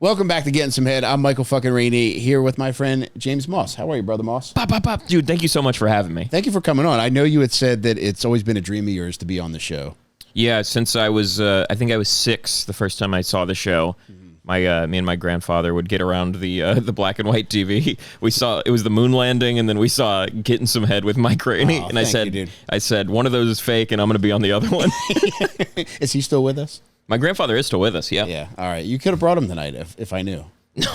Welcome back to Getting Some Head. I'm Michael fucking Rainey here with my friend James Moss. How are you, brother Moss? Pop, pop, pop. Dude, thank you so much for having me. Thank you for coming on. I know you had said that it's always been a dream of yours to be on the show. Yeah, since I was, I think I was 6 the first time I saw the show. Me and my grandfather would get around the black and white TV. We saw it was the moon landing, and then we saw Getting Some Head with Mike Rainey. And I said, one of those is fake, and I'm going to be on the other one. Is he still with us? My grandfather is still with us. Yeah. Yeah. All right. You could have brought him tonight if I knew.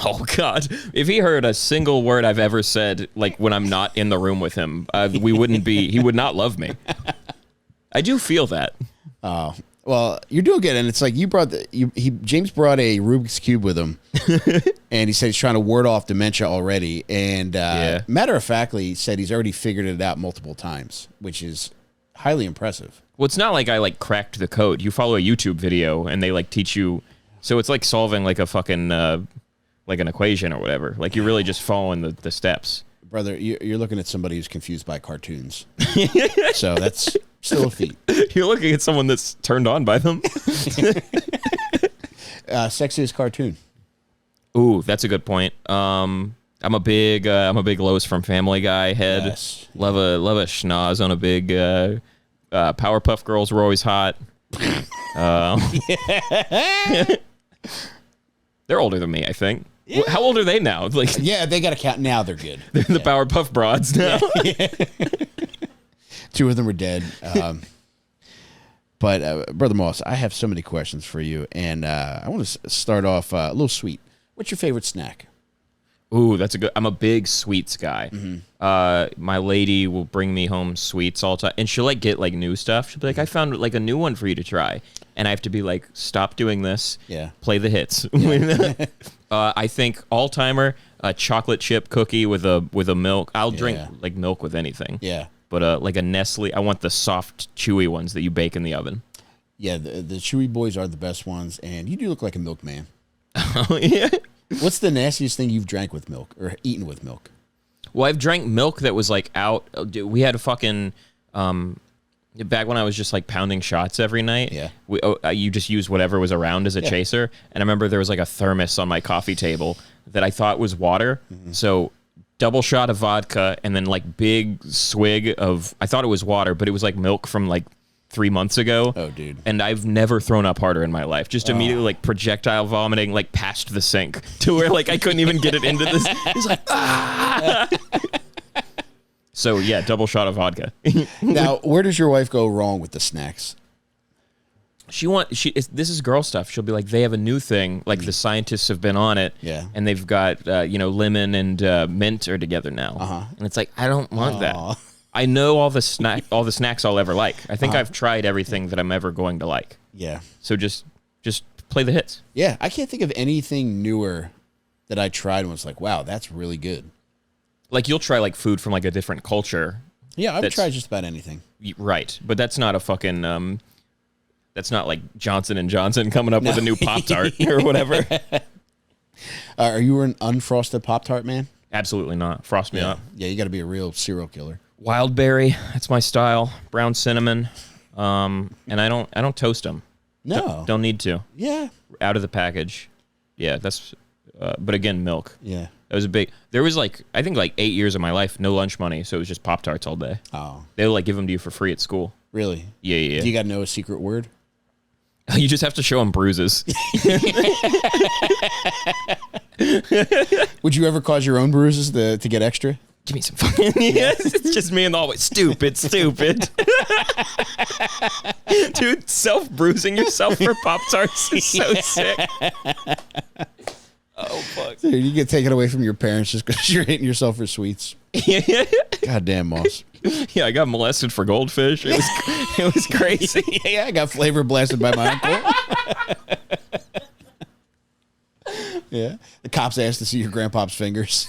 Oh God! If he heard a single word I've ever said, like when I'm not in the room with him, we wouldn't be. He would not love me. I do feel that. Oh. Well, you're doing good, and it's like you brought James brought a Rubik's Cube with him, and he said he's trying to ward off dementia already. And matter of factly, he said he's already figured it out multiple times, which is highly impressive. Well, it's not like I cracked the code. You follow a YouTube video, and they teach you. So it's like solving like a fucking like an equation or whatever. Like you're really just following the steps. Brother, you're looking at somebody who's confused by cartoons. So that's still a feat. You're looking at someone that's turned on by them. Sexiest cartoon. Ooh, that's a good point. I'm a big Lois from Family Guy head. Yes. Love a schnoz on a big Powerpuff Girls were always hot. They're older than me, I think. Yeah. How old are they now? Yeah, they got to count. Now they're good. They're the Powerpuff Broads now. Yeah. 2 of them are dead. But Brother Moss, I have so many questions for you, and I want to start off a little sweet. What's your favorite snack? Ooh, that's a good. I'm a big sweets guy. Mm-hmm. My lady will bring me home sweets all the time, and she'll get new stuff. She'll be like, "I found a new one for you to try," and I have to be like, "Stop doing this. Yeah, play the hits." Yeah. I think all timer a chocolate chip cookie with a milk. I'll drink milk with anything. Yeah, but like a Nestle, I want the soft, chewy ones that you bake in the oven. Yeah, the chewy boys are the best ones, and you do look like a milkman. Oh yeah. What's the nastiest thing you've drank with milk or eaten with milk? Well, I've drank milk that was out. We had a fucking back when I was just pounding shots every night. Yeah, you just used whatever was around as a chaser. And I remember there was a thermos on my coffee table that I thought was water. Mm-hmm. So double shot of vodka and then big swig of. I thought it was water, but it was milk from 3 months ago. Oh, dude. And I've never thrown up harder in my life. Just immediately projectile vomiting past the sink to where I couldn't even get it into this. It's ah! So yeah, double shot of vodka. Now, where does your wife go wrong with the snacks? This is girl stuff. She'll be like, they have a new thing. The scientists have been on it. Yeah. And they've got lemon and mint are together now. Uh-huh. And it's I don't want that. I know all the snacks I'll ever like. I think I've tried everything that I'm ever going to like. Yeah. So just play the hits. Yeah, I can't think of anything newer that I tried and was wow, that's really good. You'll try food from a different culture. Yeah, I've tried just about anything. Right, but that's not a fucking that's not Johnson & Johnson coming up with a new Pop-Tart or whatever. Are you an unfrosted Pop-Tart man? Absolutely not. Frost me up. Yeah, you got to be a real serial killer. Wild berry, that's my style. Brown cinnamon, and I don't toast them. No, don't need to. Yeah, out of the package. Yeah, that's. But again, milk. Yeah, that was a big. There was I think 8 years of my life, no lunch money, so it was just Pop-Tarts all day. Oh, they would give them to you for free at school. Really? Yeah. Do you got to know a secret word? You just have to show them bruises. Would you ever cause your own bruises to get extra? Give me some fucking yes. It's just me and the hallway. Stupid. Dude, self-bruising yourself for Pop-Tarts is so sick. Oh, fuck. Dude, you get taken away from your parents just because you're hitting yourself for sweets. Goddamn, Moss. Yeah, I got molested for goldfish. It was crazy. Yeah, I got flavor blasted by my uncle. Yeah. The cops asked to see your grandpa's fingers.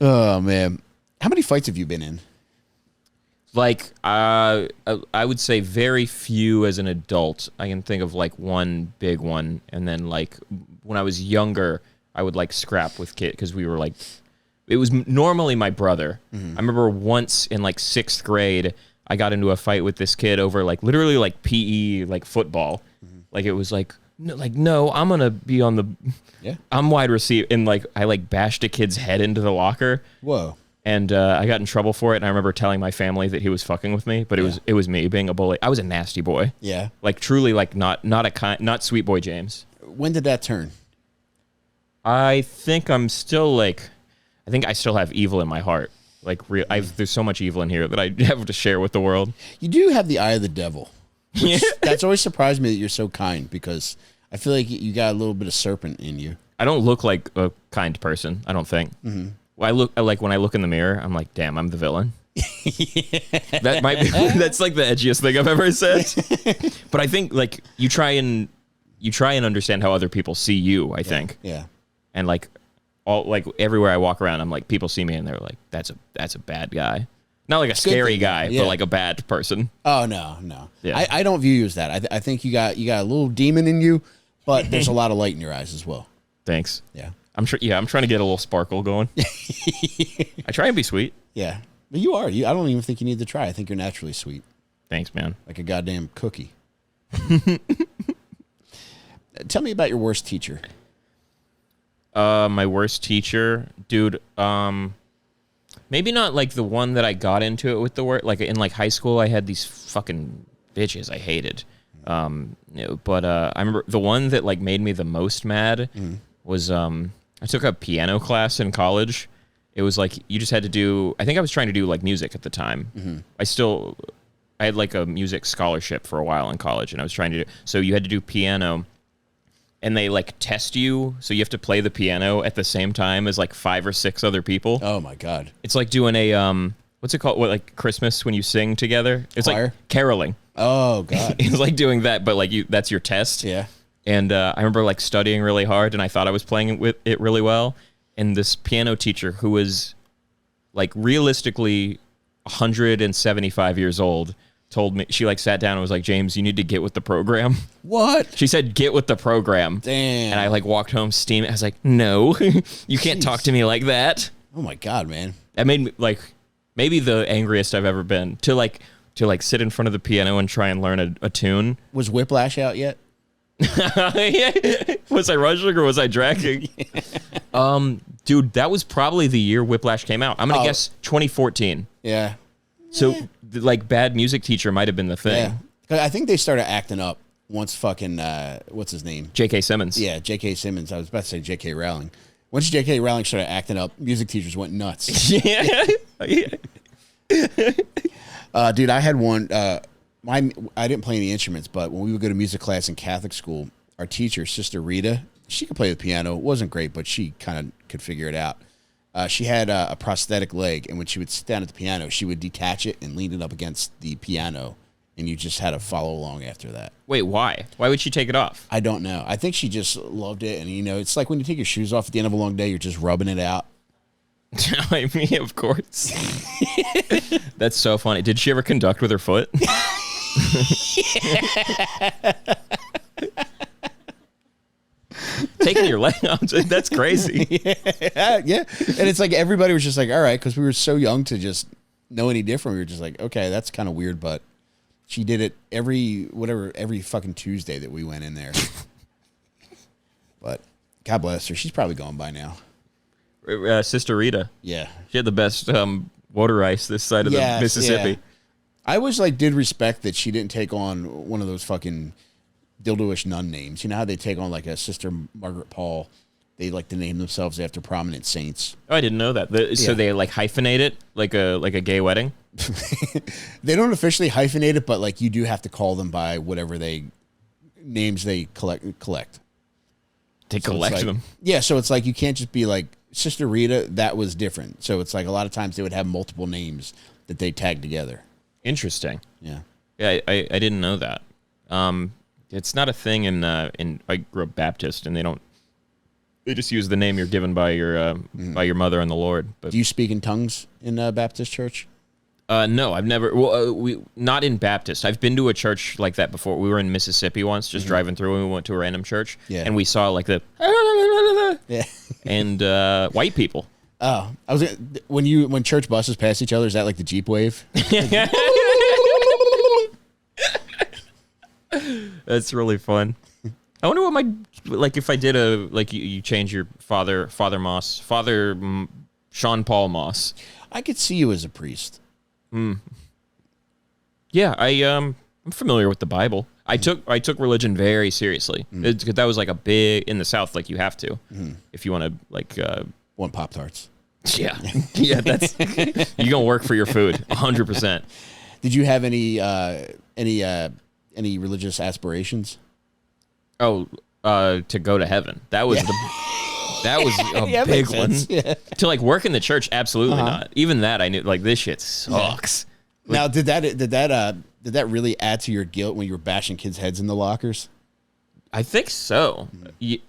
Oh, man. How many fights have you been in? I would say very few as an adult. I can think of one big one. And then when I was younger, I would scrap with kids because we were it was normally my brother. Mm-hmm. I remember once in 6th grade, I got into a fight with this kid over literally PE, football. Mm-hmm. It was no, I'm gonna be on the. Yeah. I'm wide receiver, and like I like bashed a kid's head into the locker. Whoa. And I got in trouble for it, and I remember telling my family that he was fucking with me, but it was me being a bully. I was a nasty boy. Yeah. Like truly, like not sweet boy James. When did that turn? I think I'm still like, I think I still have evil in my heart. Like there's so much evil in here that I have to share with the world. You do have the eye of the devil. That's always surprised me that you're so kind, because I feel like you got a little bit of serpent in you. I don't look like a kind person, I don't think. Mm-hmm. Well, when I look in the mirror, I'm like, damn, I'm the villain. That might be, that's like the edgiest thing I've ever said. But I think like you try and understand how other people see you, I think. Yeah. And like everywhere I walk around, I'm like, people see me and they're like, that's a bad guy. Not like a scary guy, but like a bad person. Oh no. Yeah. I don't view you as that. I think you got a little demon in you, but there's a lot of light in your eyes as well. Thanks. Yeah. I'm trying to get a little sparkle going. I try and be sweet. Yeah. But you are. I don't even think you need to try. I think you're naturally sweet. Thanks, man. Like a goddamn cookie. Tell me about your worst teacher. My worst teacher, dude. Maybe not like the one that I got into it with the work. Like in like high school, I had these fucking bitches I hated. But I remember the one that like made me the most mad was I took a piano class in college. It was like you just had to do. I think I was trying to do like music at the time. Mm-hmm. I had like a music scholarship for a while in college, and I was trying to do. So you had to do piano. And they like test you, so you have to play the piano at the same time as like 5 or 6 other people. Oh my god! It's like doing a what's it called? What, like Christmas when you sing together? It's choir? Like caroling. Oh god! It's like doing that, but like that's your test. Yeah. And I remember like studying really hard, and I thought I was playing with it really well. And this piano teacher, who was like realistically 175 years old, told me, she like sat down and was like, James, you need to get with the program. What? She said, get with the program. Damn. And I like walked home steaming. I was like, no, you can't talk to me like that. Oh my god, man. That made me like maybe the angriest I've ever been to sit in front of the piano and try and learn a tune. Was Whiplash out yet? Was I rushing or was I dragging? Dude, that was probably the year Whiplash came out. I'm going to guess 2014. Yeah. So like bad music teacher might have been the thing. Yeah. I think they started acting up once fucking, what's his name? J.K. Simmons. Yeah, J.K. Simmons. I was about to say J.K. Rowling. Once J.K. Rowling started acting up, music teachers went nuts. Yeah. Dude, I had one. I didn't play any instruments, but when we would go to music class in Catholic school, our teacher, Sister Rita, she could play the piano. It wasn't great, but she kind of could figure it out. She had a prosthetic leg, and when she would sit down at the piano, she would detach it and lean it up against the piano, and you just had to follow along after that. Wait, why? Why would she take it off? I don't know. I think she just loved it, and it's like when you take your shoes off at the end of a long day, you're just rubbing it out. I mean, of course. That's so funny. Did she ever conduct with her foot? Taking your leg off, that's crazy. Yeah. And it's like everybody was just like, all right, because we were so young to just know any different. We were just like, okay, that's kind of weird, but she did it every fucking Tuesday that we went in there. But God bless her. She's probably gone by now. Sister Rita. Yeah. She had the best water ice this side of the Mississippi. Yeah. I always did respect that she didn't take on one of those fucking dildo-ish nun names. You know how they take on like a Sister Margaret Paul? They like to name themselves after prominent saints. Oh, I didn't know that. So they like hyphenate it like a gay wedding? They don't officially hyphenate it, but like you do have to call them by whatever names they collect. They collect them? Yeah, so it's like you can't just be like, Sister Rita, that was different. So it's like a lot of times they would have multiple names that they tag together. Interesting. Yeah. Yeah, I didn't know that. It's not a thing in I grew up Baptist, and they just use the name you're given by your mother and the Lord. But do you speak in tongues in Baptist church? No, I've never. Well, not in Baptist. I've been to a church like that before. We were in Mississippi once, just driving through, and we went to a random church, and we saw like the and white people. Oh, when church buses pass each other, is that like the Jeep wave? That's really fun. I wonder what like if I did you change your Father Moss, Sean Paul Moss. I could see you as a priest. Yeah, I'm familiar with the Bible. I took religion very seriously. That was like a big in the South. Like you have to if you want to like want Pop-Tarts. Yeah, yeah. That's you gonna work for your food 100%. Did you have any religious aspirations? Oh, to go to heaven. That was a big one. Yeah. To like work in the church, absolutely not. Even that I knew. Like this shit sucks. Yeah. Now, did that really add to your guilt when you were bashing kids' heads in the lockers? I think so.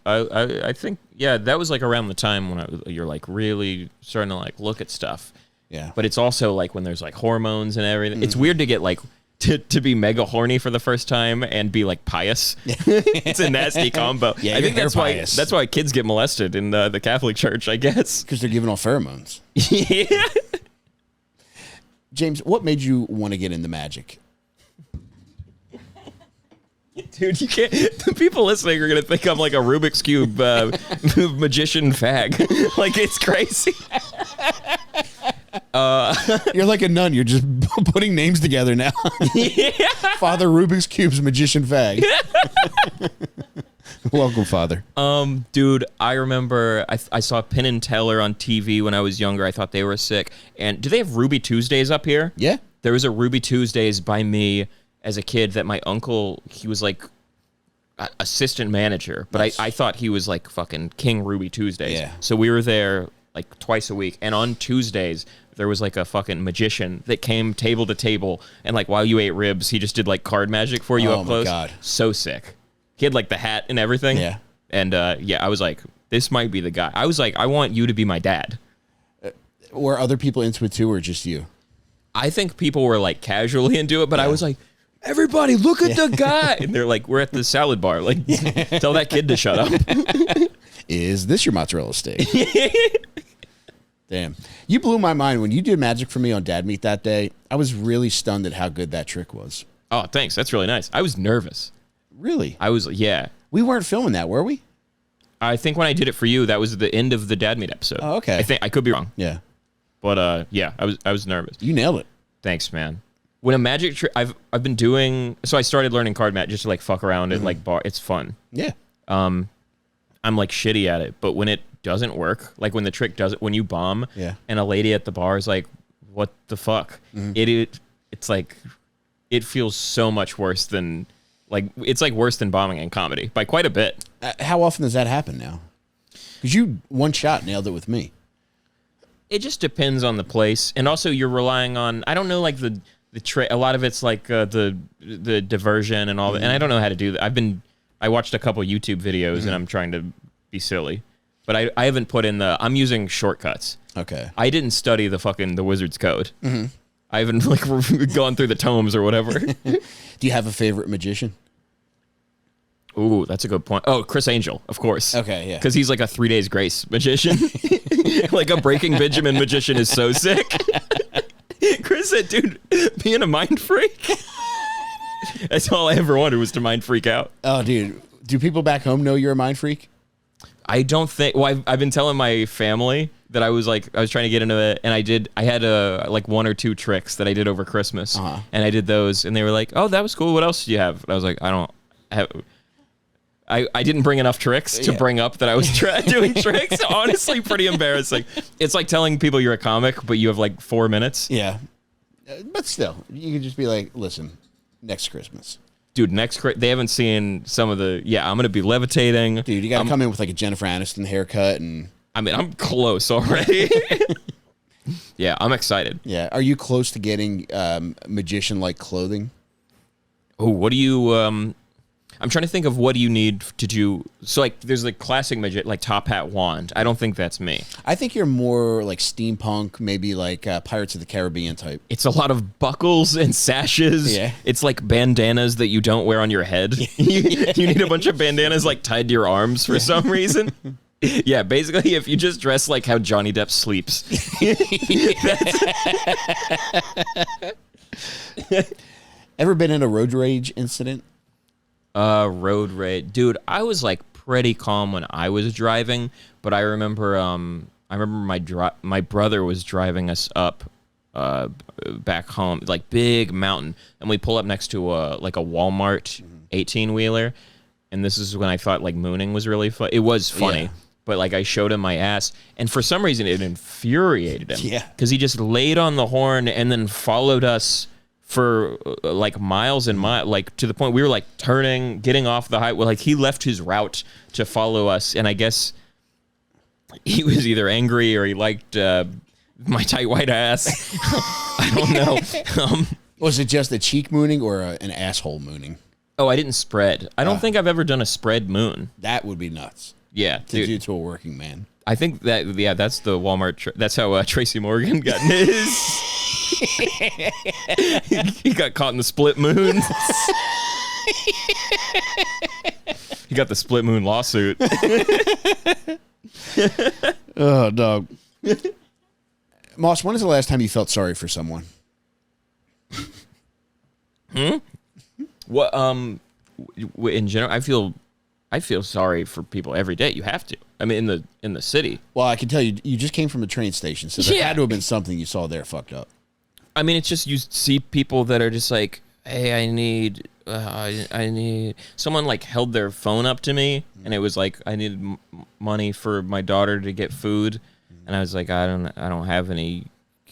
I think that was like around the time when you're like really starting to like look at stuff. Yeah. But it's also like when there's like hormones and everything. It's weird to get like to be mega horny for the first time and be like pious. It's a nasty combo. Yeah, I think that's why kids get molested in the Catholic Church, I guess. Because they're giving off pheromones. Yeah. James, what made you want to get into magic? Dude, you can't. The people listening are gonna think I'm like a Rubik's Cube magician fag. Like it's crazy. You're like a nun. You're just putting names together now. Yeah. Father Rubik's Cube's magician fag. Welcome, Father. Dude, I remember I saw Penn and Teller on TV when I was younger. I thought they were sick. And do they have Ruby Tuesdays up here? Yeah. There was a Ruby Tuesdays by me as a kid that my uncle, he was like assistant manager, but I thought he was like fucking King Ruby Tuesdays. Yeah. So we were there like twice a week. And on Tuesdays, there was like a fucking magician that came table to table. And like while you ate ribs, he just did like card magic for you up close. Oh my God. So sick. He had like the hat and everything. Yeah. And I was like, this might be the guy. I was like, I want you to be my dad. Were other people into it too, or just you? I think people were like casually into it, but I was like, everybody, look at the guy. And they're like, we're at the salad bar. Like, tell that kid to shut up. Is this your mozzarella steak? Damn. You blew my mind when you did magic for me on Dad Meat that day. I was really stunned at how good that trick was. Oh, thanks. That's really nice. I was nervous. Really? I was, yeah. We weren't filming that, were we? I think when I did it for you, that was the end of the Dad Meat episode. Oh, okay. I could be wrong. Yeah. But I was nervous. You nailed it. Thanks, man. When a magic trick, I've been doing, so I started learning card magic just to like fuck around and like bar. It's fun. Yeah. I'm like shitty at it, but when it doesn't work, like when the trick doesn't, when you bomb, and a lady at the bar is like, "What the fuck?" It's like, it feels so much worse than, like, it's like worse than bombing in comedy by quite a bit. How often does that happen now? Because you one shot nailed it with me. It just depends on the place, and also you're relying on, I don't know, like the trick. A lot of it's like the diversion and all that, and I don't know how to do that. I watched a couple YouTube videos and I'm trying to be silly, but I haven't put in I'm using shortcuts. Okay. I didn't study the Wizard's Code. I haven't like gone through the tomes or whatever. Do you have a favorite magician? Ooh, that's a good point. Oh, Chris Angel, of course. Okay, yeah. Because he's like a 3 Days Grace magician. Like a Breaking Benjamin magician is so sick. Chris said, dude, being a mind freak. That's all I ever wanted was to mind freak out. Oh, dude. Do people back home know you're a mind freak? I don't think. Well, I've been telling my family that I was trying to get into it, and I had like 1 or 2 tricks that I did over Christmas, and I did those, and they were like, "Oh, that was cool. What else do you have?" And I was like, "I don't have." I didn't bring enough tricks to bring up that I was doing tricks. Honestly, pretty embarrassing. It's like telling people you're a comic, but you have like 4 minutes. Yeah, but still, you could just be like, "Listen, next Christmas." Dude, they haven't seen some of the, I'm going to be levitating. Dude, you got to come in with like a Jennifer Aniston haircut and... I mean, I'm close already. Yeah, I'm excited. Yeah. Are you close to getting magician-like clothing? Oh, what do you... I'm trying to think of what do you need to do. So, like, there's like classic magician, like top hat wand. I don't think that's me. I think you're more like steampunk, maybe like Pirates of the Caribbean type. It's a lot of buckles and sashes. Yeah. It's like bandanas that you don't wear on your head. You need a bunch of bandanas like tied to your arms for some reason. Yeah, basically, if you just dress like how Johnny Depp sleeps. Ever been in a road rage incident? Road rage, dude. I was like pretty calm when I was driving, but I remember my brother was driving us up back home, like big mountain, and we pull up next to like a Walmart 18-wheeler, and this is when I thought like mooning was really fun. It was funny. But like I showed him my ass, and for some reason it infuriated him. Yeah, because he just laid on the horn and then followed us for like miles and miles, like to the point we were like turning, getting off the highway. Like he left his route to follow us, and I guess he was either angry or he liked my tight white ass. I don't know. Was it just a cheek mooning or an asshole mooning? Oh, I didn't spread. I don't think I've ever done a spread moon. That would be nuts. Yeah, to do to a working man. I think that that's the Walmart. That's how Tracy Morgan got his. He got caught in the split moon. He got the split moon lawsuit. Oh, dog. Moss, when is the last time you felt sorry for someone? What? In general, I feel sorry for people every day. You have to. I mean, in the city. Well, I can tell you, you just came from a train station, so there had to have been something you saw there fucked up. I mean, it's just you see people that are just like, hey, I need. Someone like held their phone up to me, and it was like I needed money for my daughter to get food, and I was like, I don't have any.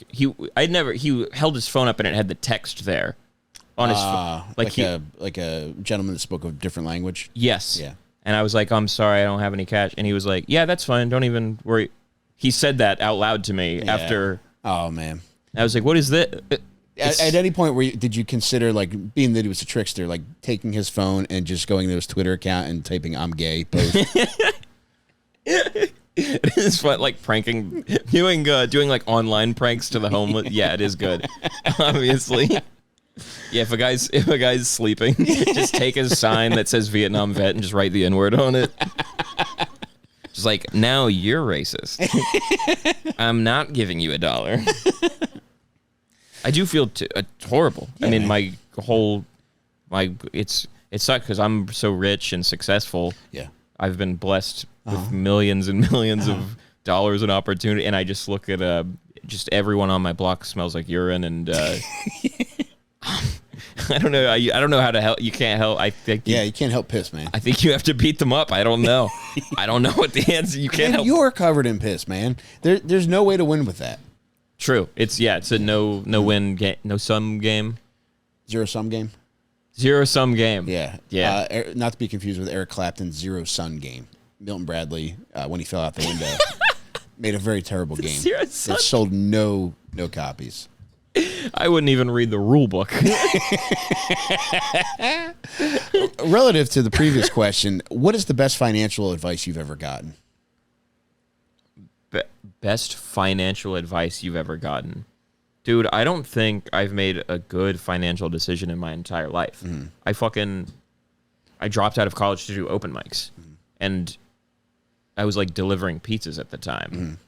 He held his phone up, and it had the text there on his phone, like a gentleman that spoke a different language. Yes. Yeah. And I was like, I'm sorry, I don't have any cash. And he was like, yeah, that's fine. Don't even worry. He said that out loud to me after. Oh, man. I was like, what is that? At any point, did you consider, like, being that he was a trickster, like, taking his phone and just going to his Twitter account and typing, I'm gay, post? It is fun, like, pranking, doing like, online pranks to the homeless. Yeah, it is good. Obviously. Yeah, if a guy's sleeping, just take his sign that says Vietnam vet and just write the N-word on it. Just like, now you're racist. I'm not giving you $1. I do feel horrible. Yeah, I mean, man. It sucks because I'm so rich and successful. Yeah, I've been blessed with millions and millions of dollars and opportunity, and I just look at just everyone on my block smells like urine and. I don't know. I don't know how to help. You can't help. I think. Yeah, you can't help piss, man. I think you have to beat them up. I don't know. I don't know what the answer. You can't help. You're covered in piss, man. There's no way to win with that. True. It's a no win game, no sum game. Zero sum game. Zero sum game. Yeah. Yeah. Not to be confused with Eric Clapton's Zero Sun game. Milton Bradley, when he fell out the window, made a very terrible game. Zero Sun. It sold no copies. I wouldn't even read the rule book. Relative to the previous question, what is the best financial advice you've ever gotten? Best financial advice you've ever gotten? Dude, I don't think I've made a good financial decision in my entire life. I dropped out of college to do open mics. And I was like delivering pizzas at the time.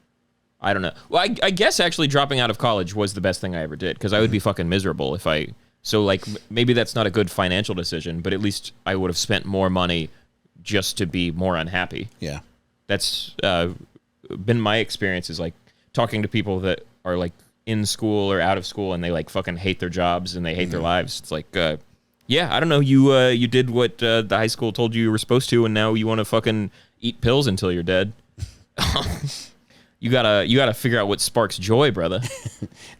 I don't know. Well, I guess actually dropping out of college was the best thing I ever did because I would be fucking miserable if I. So like maybe that's not a good financial decision, but at least I would have spent more money just to be more unhappy. Yeah, that's been my experience. Is like talking to people that are like in school or out of school and they like fucking hate their jobs and they hate their lives. It's like, yeah, I don't know. You did what the high school told you were supposed to, and now you want to fucking eat pills until you're dead. You gotta figure out what sparks joy, brother.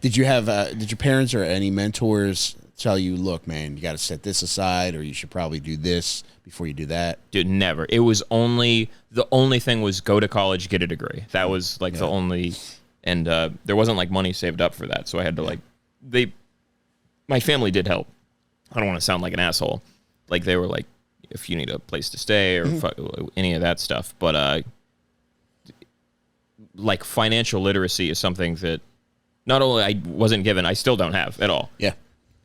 Did your parents or any mentors tell you, look, man, you got to set this aside, or you should probably do this before you do that? Dude, never. It was the only thing was go to college, get a degree. That was like the only, and there wasn't like money saved up for that, so I had to my family did help. I don't want to sound like an asshole. Like they were like, if you need a place to stay or any of that stuff, but like financial literacy is something that not only I wasn't given, I still don't have at all. Yeah.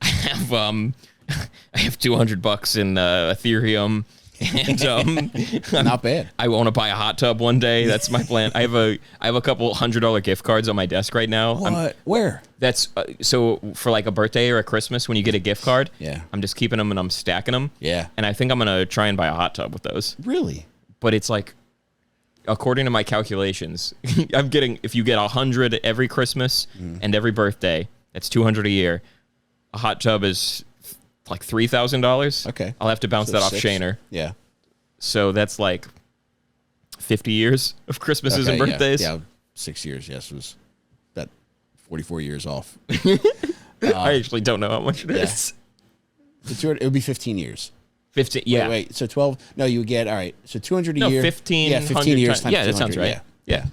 I have $200 in Ethereum And not bad. I want to buy a hot tub one day. That's my plan. I have a couple $100 gift cards on my desk right now. What? Where? That's so for like a birthday or a Christmas when you get a gift card. Yeah. I'm just keeping them and I'm stacking them. Yeah. And I think I'm gonna try and buy a hot tub with those. Really? But it's like, according to my calculations, I'm getting, if you get 100 every Christmas and every birthday, that's 200 a year. A hot tub is like $3,000. Okay. I'll have to bounce that off Shaner. Yeah. So that's like 50 years of Christmases and birthdays. Yeah. 6 years. Yes, it was that 44 years off. I actually don't know how much it is. It would be 15 years. 15. Yeah. Wait. So 12. No, you would get all right. So 200 a year. 15. Yeah, 15 years. Yeah, that sounds right. Yeah.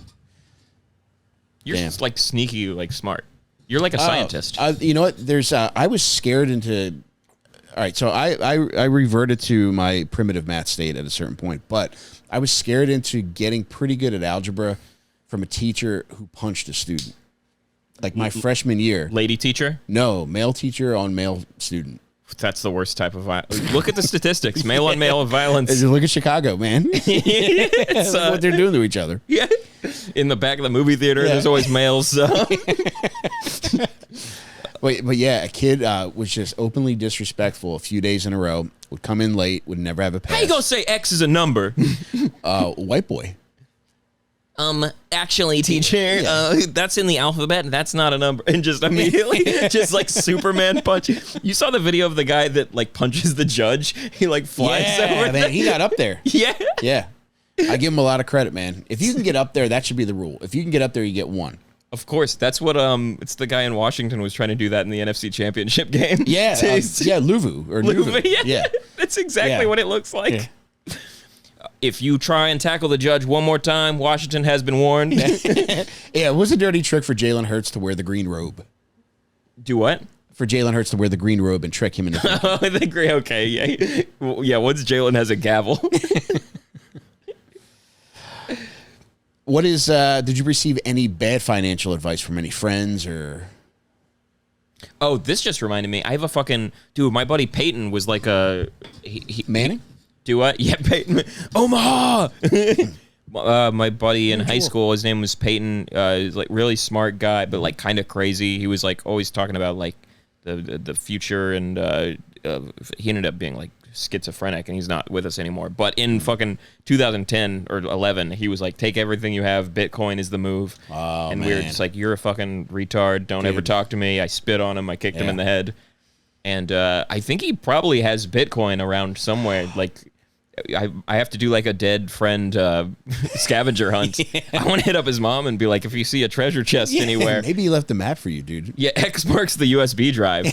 You're just like sneaky, like smart. You're like a scientist. You know what? There's. I was scared into. All right, so I reverted to my primitive math state at a certain point, but I was scared into getting pretty good at algebra from a teacher who punched a student. Like my freshman year. Lady teacher? No, male teacher on male student. That's the worst type of violence. Look at the statistics. Male on male violence. Look at Chicago, man. It's what they're doing to each other. Yeah. In the back of the movie theater, there's always males. But yeah, a kid was just openly disrespectful a few days in a row, would come in late, would never have a pass. How you gonna say X is a number? White boy. Actually, teacher, that's in the alphabet, and that's not a number. And just immediately, just like Superman punch. You saw the video of the guy that like punches the judge? He like flies over. Man, he got up there. Yeah. Yeah. I give him a lot of credit, man. If you can get up there, that should be the rule. If you can get up there, you get one. Of course, that's what it's the guy in Washington was trying to do that in the NFC Championship game. Yeah, Luvu or Nuvu. Yeah. That's exactly what it looks like. Yeah. If you try and tackle the judge one more time, Washington has been warned. Yeah, it was a dirty trick for Jalen Hurts to wear the green robe. Do what? For Jalen Hurts to wear the green robe and trick him into thinking. Oh, the green. Okay, yeah, well, yeah. Once Jalen has a gavel. What is? Did you receive any bad financial advice from any friends or? Oh, this just reminded me. I have a fucking dude. My buddy Peyton was like a Manning. Do what? Yeah, Peyton. Omaha. My buddy in high school, his name was Peyton. He's like really smart guy, but like kind of crazy. He was like always talking about like the future, and he ended up being like schizophrenic, and he's not with us anymore. But in fucking 2010 or 11, he was like, take everything you have, Bitcoin is the move. Oh, and man. we were just like, you're a fucking retard, don't ever talk to me. I spit on him, I kicked him in the head. And I think he probably has Bitcoin around somewhere. Like I have to do like a dead friend scavenger hunt. I want to hit up his mom and be like, if you see a treasure chest anywhere. Maybe he left the map for you, dude. Yeah, X marks the USB drive.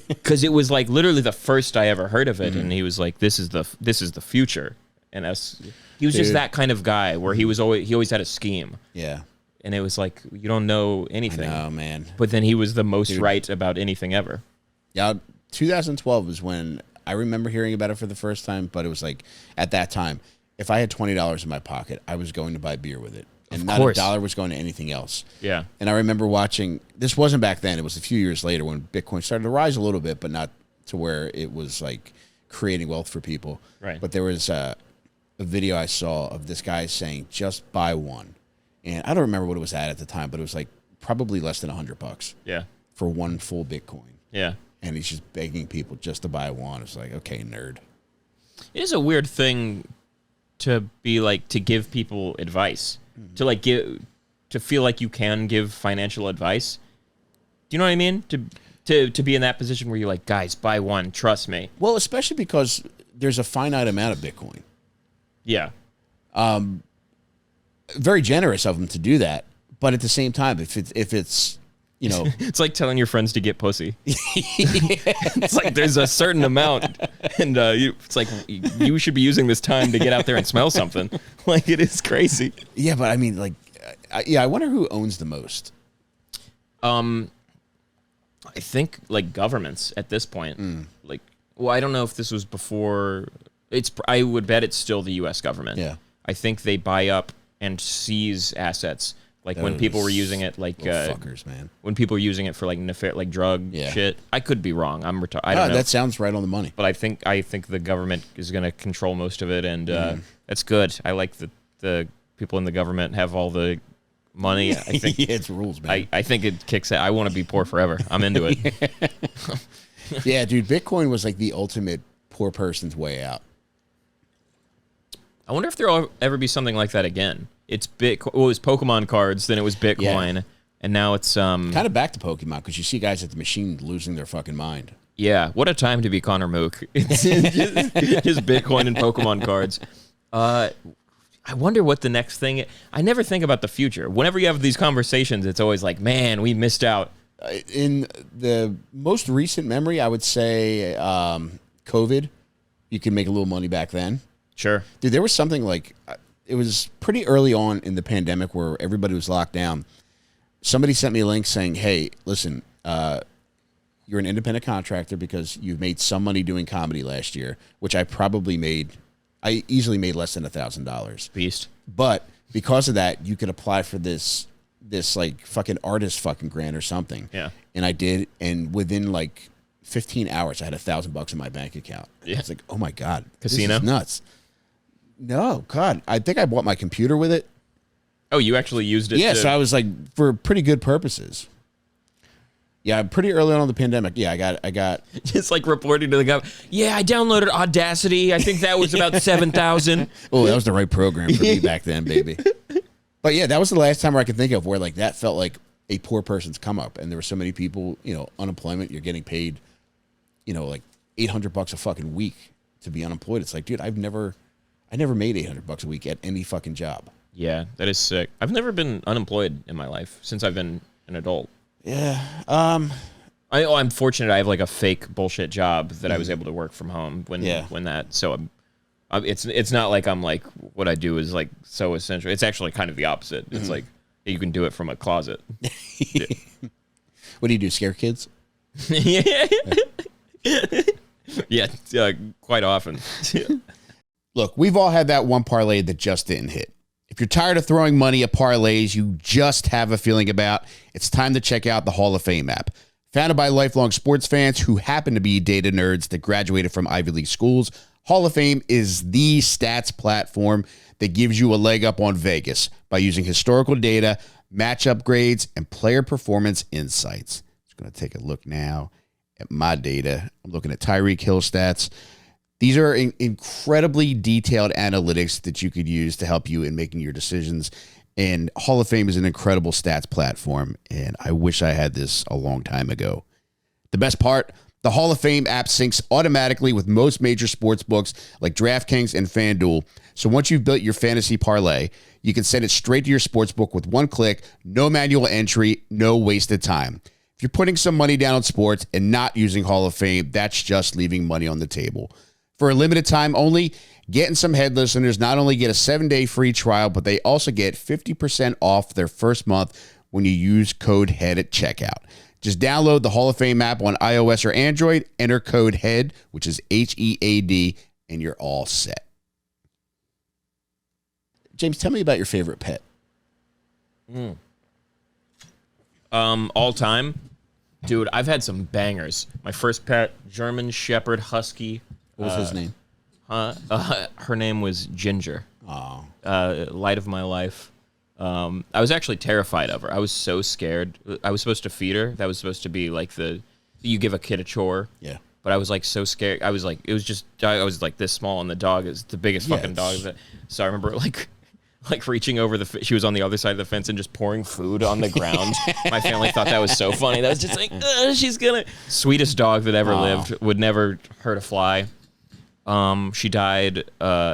Because it was like literally the first I ever heard of it. And he was like, this is the future. And he was just that kind of guy where he always had a scheme. Yeah. And it was like, you don't know anything. Oh, man. But then he was the most right about anything ever. Yeah, 2012 was when I remember hearing about it for the first time, but it was like, at that time, if I had $20 in my pocket, I was going to buy beer with it. And not a dollar was going to anything else. Yeah. And I remember watching, this wasn't back then, it was a few years later when Bitcoin started to rise a little bit, but not to where it was like creating wealth for people. Right. But there was a video I saw of this guy saying, just buy one. And I don't remember what it was at the time, but it was like probably less than $100. Yeah. For one full Bitcoin. Yeah. And he's just begging people just to buy one. It's like, okay, nerd. It is a weird thing to be like, to give people advice, to like to feel like you can give financial advice. Do you know what I mean? To be in that position where you're like, guys, buy one, trust me. Well, especially because there's a finite amount of Bitcoin. Yeah. Very generous of them to do that. But at the same time, if it's you know, it's like telling your friends to get pussy. It's like there's a certain amount, and it's like you should be using this time to get out there and smell something. Like, it is crazy. Yeah, but I mean, like, I wonder who owns the most. I think like governments at this point. Like, well, I don't know if this was before. I would bet it's still the U.S. government. Yeah, I think they buy up and seize assets. Like when people were using it, like fuckers, man. When people were using it for like drug shit. I could be wrong. I'm retired. I don't know. That sounds right on the money. But I think the government is going to control most of it, and that's good. I like that the people in the government have all the money. I think it's rules, man. I think it kicks it. I want to be poor forever. I'm into it. Yeah, dude. Bitcoin was like the ultimate poor person's way out. I wonder if there'll ever be something like that again. It's Bitcoin. Well, it was Pokemon cards, then it was Bitcoin, and now it's kind of back to Pokemon because you see guys at the machine losing their fucking mind. Yeah, what a time to be Connor Mook. It's just Bitcoin and Pokemon cards. I wonder what the next thing. I never think about the future. Whenever you have these conversations, it's always like, man, we missed out. In the most recent memory, I would say COVID. You could make a little money back then. Sure. Dude, there was something like, it was pretty early on in the pandemic where everybody was locked down. Somebody sent me a link saying, hey, listen, you're an independent contractor because you've made some money doing comedy last year, which I easily made less than $1,000. Beast. But because of that, you could apply for this like fucking artist fucking grant or something. Yeah. And I did. And within like 15 hours, I had $1,000 in my bank account. Yeah. It's like, oh my God. Casino? This is nuts. No, God. I think I bought my computer with it. Oh, you actually used it? Yeah, so I was like, for pretty good purposes. Yeah, pretty early on in the pandemic. Yeah, I got. Just like reporting to the government. Yeah, I downloaded Audacity. I think that was about 7,000. Oh, that was the right program for me back then, baby. But yeah, that was the last time where I could think of where like that felt like a poor person's come up, and there were so many people, unemployment. You're getting paid, like $800 a fucking week to be unemployed. It's like, dude, I never made $800 a week at any fucking job. Yeah, that is sick. I've never been unemployed in my life since I've been an adult. Yeah. I'm fortunate. I have like a fake bullshit job that I was able to work from home when that. So it's not like I'm like what I do is like so essential. It's actually kind of the opposite. It's like you can do it from a closet. Yeah. What do you do? Scare kids? Yeah, quite often. Look, we've all had that one parlay that just didn't hit. If you're tired of throwing money at parlays you just have a feeling about, it's time to check out the Hall of Fame app. Founded by lifelong sports fans who happen to be data nerds that graduated from Ivy League schools, Hall of Fame is the stats platform that gives you a leg up on Vegas by using historical data, matchup grades, and player performance insights. Just going to take a look now at my data. I'm looking at Tyreek Hill stats. These are incredibly detailed analytics that you could use to help you in making your decisions. And Hall of Fame is an incredible stats platform, and I wish I had this a long time ago. The best part, the Hall of Fame app syncs automatically with most major sports books like DraftKings and FanDuel. So once you've built your fantasy parlay, you can send it straight to your sportsbook with one click, no manual entry, no wasted time. If you're putting some money down on sports and not using Hall of Fame, that's just leaving money on the table. For a limited time only, Get and Some Head listeners not only get a 7-day free trial, but they also get 50% off their first month when you use code HEAD at checkout. Just download the Hall of Fame app on iOS or Android, enter code HEAD, which is HEAD, and you're all set. James, tell me about your favorite pet. All time? Dude, I've had some bangers. My first pet, German Shepherd Husky. What was his name? Her name was Ginger. Oh. Light of my life. I was actually terrified of her. I was so scared. I was supposed to feed her. That was supposed to be like you give a kid a chore. Yeah. But I was like so scared. I was like this small, and the dog is the biggest fucking dog. So I remember like reaching over she was on the other side of the fence and just pouring food on the ground. My family thought that was so funny. That was just like, she's gonna. Sweetest dog that ever lived. Would never hurt a fly. She died.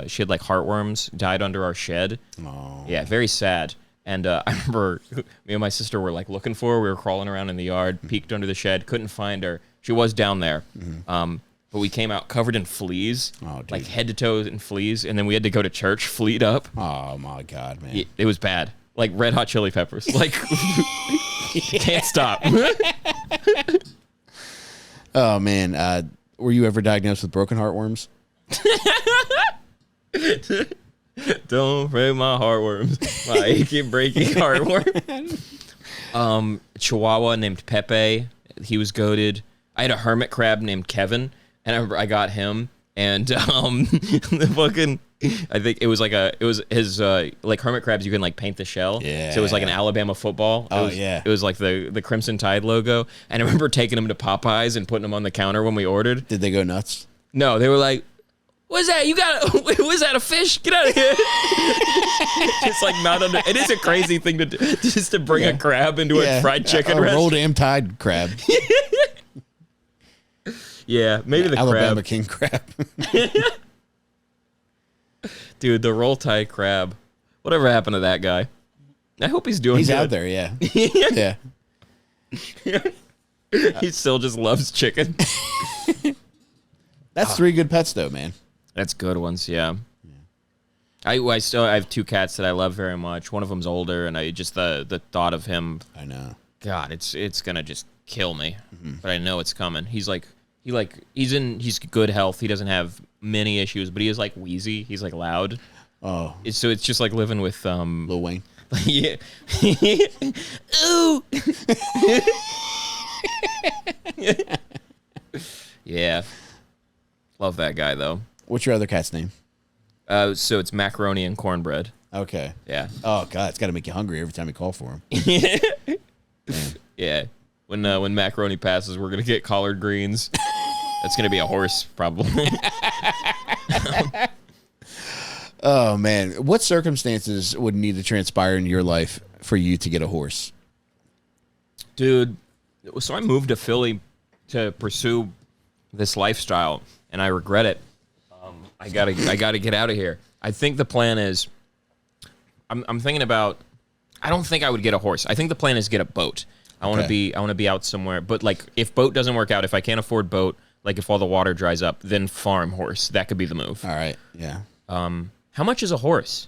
She had like heartworms. Died under our shed. Oh. Yeah, very sad. And I remember me and my sister were like looking for her. We were crawling around in the yard, peeked under the shed, couldn't find her. She was down there. Mm-hmm. But we came out covered in fleas, like head to toe in fleas, and then we had to go to church, fleaed up. Oh my God, man! It was bad, like Red Hot Chili Peppers. Like can't stop. Oh man, were you ever diagnosed with broken heartworms? Don't break my heartworms. My achy, breaky heartworm. Chihuahua named Pepe. He was goated. I had a hermit crab named Kevin, and I remember I got him, and the fucking, I think it was his like hermit crabs. You can like paint the shell. Yeah. So it was like an Alabama football. It was like the Crimson Tide logo, and I remember taking him to Popeyes and putting him on the counter when we ordered. Did they go nuts? No, they were like, "What's that? Was that a fish? Get out of here!" Just like not under. It is a crazy thing to do, just to bring a crab into a fried chicken restaurant. Roll damn tide crab. Yeah, maybe the Alabama crab. king crab. Dude, the roll tide crab. Whatever happened to that guy? I hope he's doing. He's good. out there, yeah. Yeah. He still just loves chicken. That's 3 good pets, though, man. That's good ones, yeah. I have 2 cats that I love very much. One of them's older, and I just the thought of him. I know. God, it's gonna just kill me. But I know it's coming. He's good health. He doesn't have many issues, but he is like wheezy. He's like loud. Oh. So it's just like living with Lil Wayne. Yeah. Ooh. Yeah. Love that guy though. What's your other cat's name? So it's macaroni and cornbread. Okay. Yeah. Oh god, it's got to make you hungry every time you call for him. Yeah. When macaroni passes, we're gonna get collard greens. That's gonna be a horse, probably. Oh man, what circumstances would need to transpire in your life for you to get a horse? Dude, so I moved to Philly to pursue this lifestyle, and I regret it. I gotta get out of here. I think the plan is, I'm thinking about. I don't think I would get a horse. I think the plan is get a boat. I want to be out somewhere. But like, if boat doesn't work out, if I can't afford boat, like if all the water dries up, then farm horse. That could be the move. All right. Yeah. How much is a horse?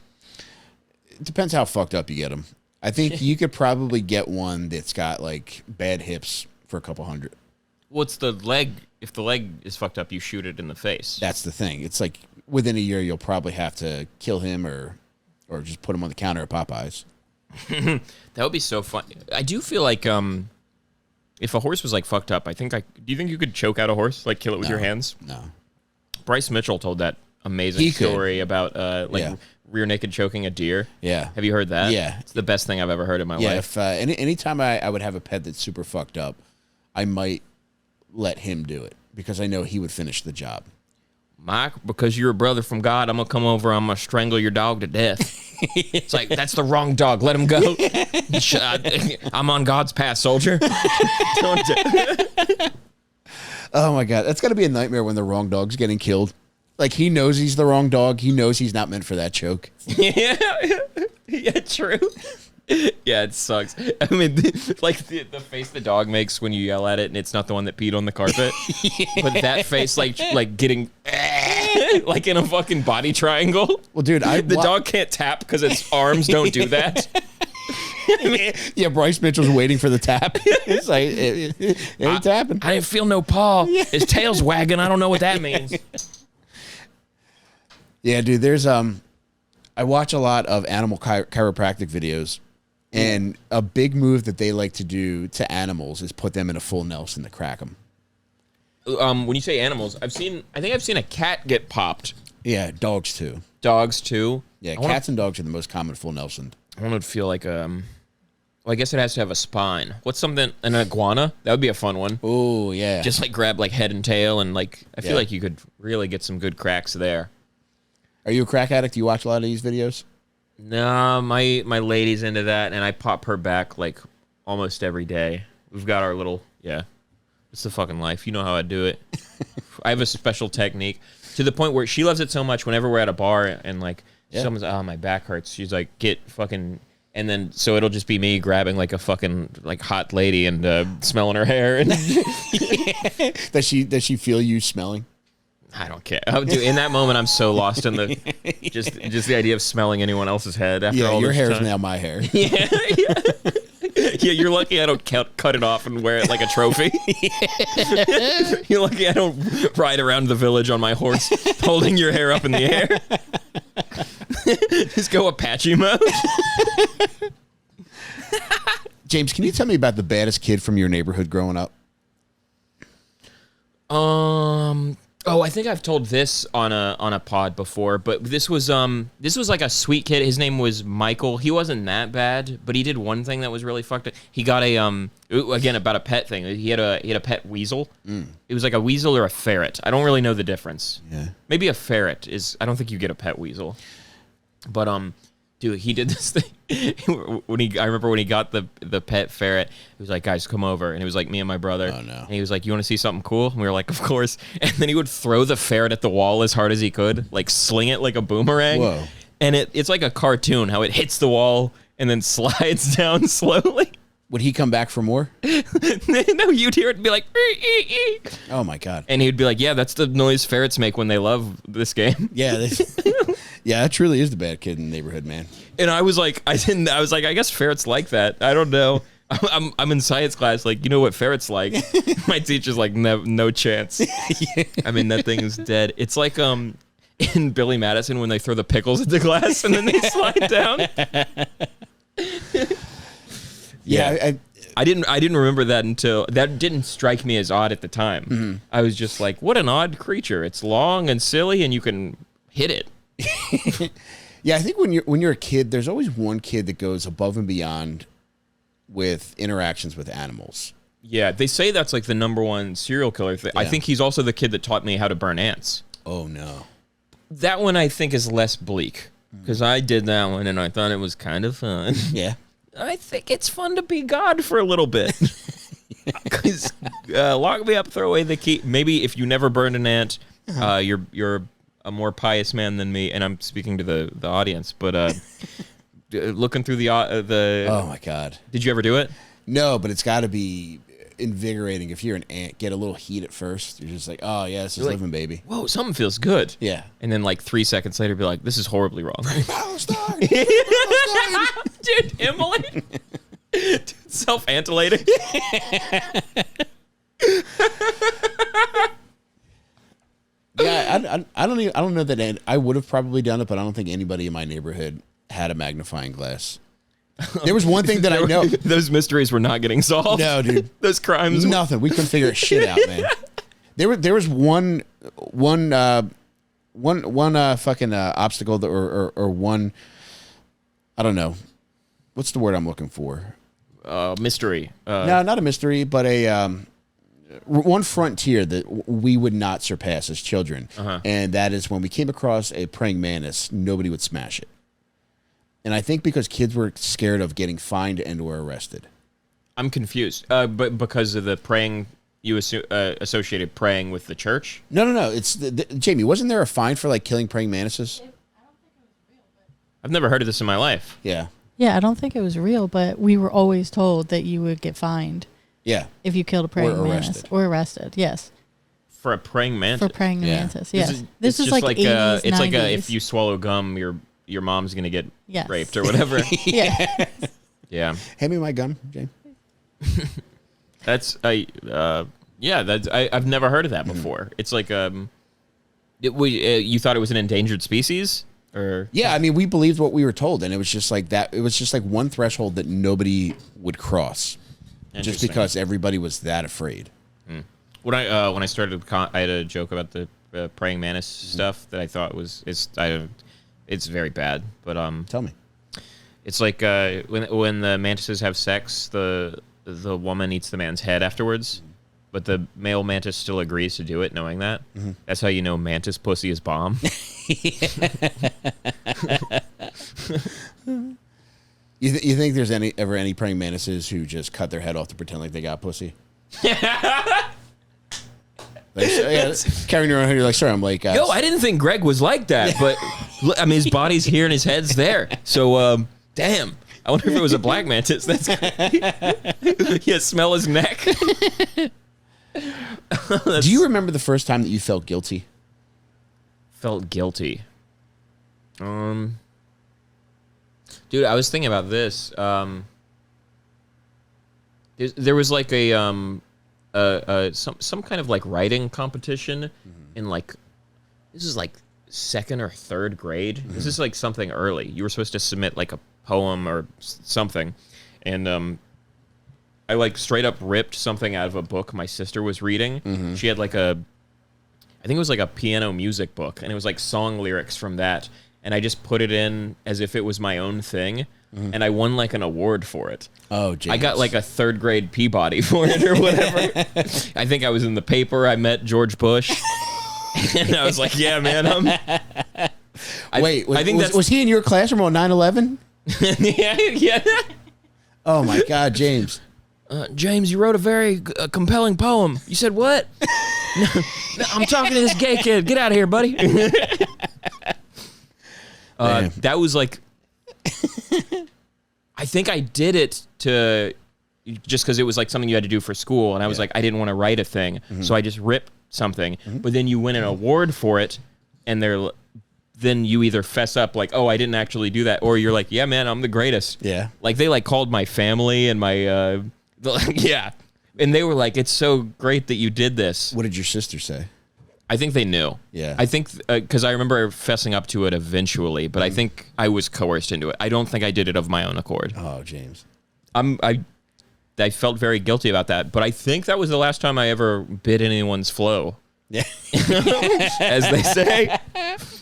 It depends how fucked up you get them. I think you could probably get one that's got like bad hips for a couple $100. What's the leg? If the leg is fucked up, you shoot it in the face. That's the thing. It's like within a year, you'll probably have to kill him or just put him on the counter at Popeyes. That would be so fun. I do feel like if a horse was like fucked up, do you think you could choke out a horse, like kill it with your hands? No. Bryce Mitchell told that amazing story about rear naked choking a deer. Yeah. Have you heard that? Yeah. It's the best thing I've ever heard in my life. Yeah. If anytime I would have a pet that's super fucked up, I might let him do it because I know he would finish the job. Mike, because you're a brother from God, I'm gonna come over. I'm gonna strangle your dog to death. It's like, that's the wrong dog. Let him go. I'm on God's path, soldier. Oh my God, that's got to be a nightmare when the wrong dog's getting killed. Like he knows he's the wrong dog. He knows he's not meant for that choke. Yeah, true. Yeah, it sucks. I mean, like the face the dog makes when you yell at it, and it's not the one that peed on the carpet. But that face, like getting like in a fucking body triangle. Well, dude, the dog can't tap because its arms don't do that. Yeah, Bryce Mitchell's waiting for the tap. It's like it ain't tapping. I didn't feel no paw. His tail's wagging. I don't know what that means. Yeah, dude. There's I watch a lot of animal chiropractic videos. And a big move that they like to do to animals is put them in a full Nelson to crack them. When you say animals, I think I've seen a cat get popped. Yeah, dogs too. Dogs too. Yeah, cats and dogs are the most common full Nelson. I want to feel like well, I guess it has to have a spine. What's something, an iguana? That would be a fun one. Oh yeah. Just like grab like head and tail, and like I feel like you could really get some good cracks there. Are you a crack addict? Do you watch a lot of these videos? No, my lady's into that, and I pop her back like almost every day. We've got our little, it's the fucking life. You know how I do it. I have a special technique to the point where she loves it so much whenever we're at a bar and like someone's, oh, my back hurts. She's like, get fucking, and then so it'll just be me grabbing like a fucking like hot lady and smelling her hair. And Does she feel you smelling? I don't care. Oh, dude, in that moment, I'm so lost in the just the idea of smelling anyone else's head. After all your this hair time. is now my hair. Yeah. You're lucky I don't cut it off and wear it like a trophy. You're lucky I don't ride around the village on my horse, holding your hair up in the air. Just go Apache mode. James, can you tell me about the baddest kid from your neighborhood growing up? Oh, I think I've told this on a pod before, but this was like a sweet kid. His name was Michael. He wasn't that bad, but he did one thing that was really fucked up. He got a again about a pet thing. He had a pet weasel. It was like a weasel or a ferret. I don't really know the difference. Yeah. Maybe a ferret is. I don't think you get a pet weasel. But dude, he did this thing I remember when he got the pet ferret. He was like, "Guys, come over," and it was like me and my brother. Oh no! And he was like, "You want to see something cool?" And we were like, "Of course!" And then he would throw the ferret at the wall as hard as he could, like sling it like a boomerang. Whoa! And it's like a cartoon how it hits the wall and then slides down slowly. Would he come back for more? No, you'd hear it and be like, ee, ee, ee. Oh my God. And he'd be like, yeah, that's the noise ferrets make when they love this game. Yeah. Yeah, that truly is the bad kid in the neighborhood, man. And I was like, I guess ferrets like that. I don't know. I'm in science class, like, you know what ferrets like? My teacher's like, no chance. Yeah. I mean, that thing is dead. It's like in Billy Madison when they throw the pickles at the glass and then they slide down. Yeah, I didn't remember that until that didn't strike me as odd at the time. Mm-hmm. I was just like, what an odd creature. It's long and silly and you can hit it. Yeah, I think when you're a kid, there's always one kid that goes above and beyond with interactions with animals. Yeah, they say that's like the number one serial killer thing. Yeah. I think he's also the kid that taught me how to burn ants. Oh no. That one I think is less bleak because I did that one and I thought it was kind of fun. Yeah. I think it's fun to be God for a little bit. Because lock me up, throw away the key. Maybe if you never burned an ant, you're a more pious man than me. And I'm speaking to the audience, but looking through the oh my God, did you ever do it? No, but it's got to be invigorating. If you're an ant, get a little heat at first. You're just like, oh yeah, this is like, living, baby. Whoa, something feels good. Yeah, and then like 3 seconds later, be like, this is horribly wrong. Palestine, dude, immolate, self-antilating. Yeah, I don't know that I would have probably done it, but I don't think anybody in my neighborhood had a magnifying glass. There was one thing that I know. Those mysteries were not getting solved. No, dude. Those crimes. Nothing. We couldn't figure shit out, man. There was one fucking obstacle or one, I don't know. What's the word I'm looking for? Mystery. No, not a mystery, but a one frontier that we would not surpass as children. And that is when we came across a praying mantis, nobody would smash it. And I think because kids were scared of getting fined and or arrested. I'm confused. But because of the praying, you associated praying with the church? No. It's Jamie. Wasn't there a fine for like killing praying mantises? I don't think it was real. But I've never heard of this in my life. Yeah. Yeah, I don't think it was real, but we were always told that you would get fined. Yeah. If you killed a praying mantis or arrested. Yes. For a praying mantis. For praying mantis. Yes. This is like 80s, it's 90s. Like if you swallow gum, your mom's gonna get raped or whatever. Yeah. Yeah. Hand me my gum, James. That's I've never heard of that before. It's like you thought it was an endangered species, or yeah, I mean we believed what we were told, and it was just like that. It was just like one threshold that nobody would cross, just because everybody was that afraid. When I started, I had a joke about the praying mantis stuff that I thought it's very bad, but tell me. It's like when the mantises have sex, the woman eats the man's head afterwards, but the male mantis still agrees to do it, knowing that. That's how you know mantis pussy is bomb. You think there's ever any praying mantises who just cut their head off to pretend like they got pussy? Like, carrying around here, you're like, sorry, I'm like, yo, I didn't think Greg was like that, but I mean, his body's here and his head's there. So, damn, I wonder if it was a black mantis. That's yeah, smell his neck. Do you remember the first time that you felt guilty? Felt guilty. Dude, I was thinking about this. There was like some kind of like writing competition in like, this is like second or third grade. This is like something early. You were supposed to submit like a poem or something, and I like straight up ripped something out of a book my sister was reading. She had like I think it was like a piano music book, and it was like song lyrics from that, and I just put it in as if it was my own thing, and I won like an award for it. Oh, James. I got like a third grade Peabody for it or whatever. I think I was in the paper. I met George Bush. And I was like, yeah, man. Wait, was he in your classroom on 9/11? Yeah. Oh, my God, James. James, you wrote a very compelling poem. You said what? No, I'm talking to this gay kid. Get out of here, buddy. That was like... I think I did it to... Just because it was like something you had to do for school. And I was like, I didn't want to write a thing. So I just ripped something, but then you win an award for it, and then you either fess up like, oh, I didn't actually do that, or you're like, yeah, man, I'm the greatest. Yeah. Like they like called my family and my yeah, and they were like, it's so great that you did this. What did your sister say? I think they knew. Yeah. I think because I remember fessing up to it eventually, but I think I was coerced into it. I don't think I did it of my own accord. Oh, James. I felt very guilty about that, but I think that was the last time I ever bit anyone's flow. Yeah. As they say.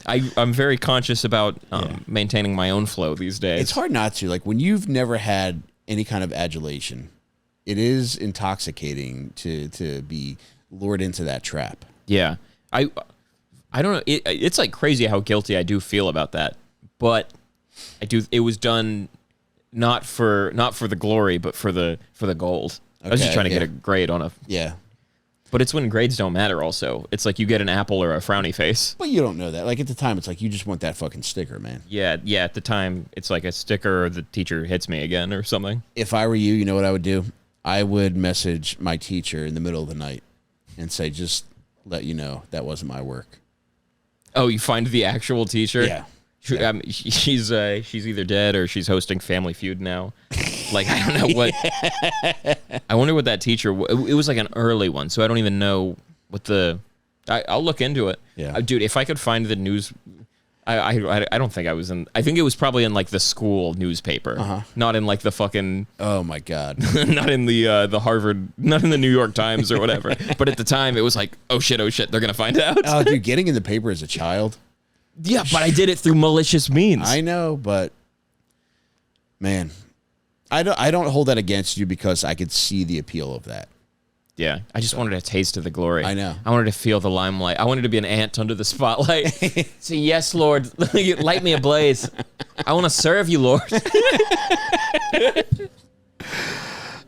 I'm very conscious about maintaining my own flow these days. It's hard not to. Like, when you've never had any kind of adulation, it is intoxicating to be lured into that trap. Yeah. I don't know. It's like crazy how guilty I do feel about that, but it was done... Not for the glory, but for the gold. I was just trying to get a grade on a... Yeah. But it's when grades don't matter also. It's like you get an apple or a frowny face. But you don't know that. Like, at the time, it's like you just want that fucking sticker, man. Yeah, at the time, it's like a sticker or the teacher hits me again or something. If I were you, you know what I would do? I would message my teacher in the middle of the night and say, just let you know that wasn't my work. Oh, you find the actual teacher? Yeah. She's either dead or she's hosting Family Feud now. Like, I don't know what. I wonder what that teacher. It was like an early one, so I don't even know what the. I'll look into it. Yeah, dude. If I could find the news, I don't think I was in. I think it was probably in like the school newspaper, not in like the fucking. Oh my God. Not in the Harvard, not in the New York Times or whatever. But at the time, it was like, oh shit, they're gonna find out. Oh, dude, getting in the paper as a child. Yeah, but I did it through malicious means. I know, but man, I don't hold that against you because I could see the appeal of that. Yeah, I just wanted a taste of the glory. I know. I wanted to feel the limelight. I wanted to be an ant under the spotlight. Say, yes, Lord, light me ablaze. I want to serve you, Lord.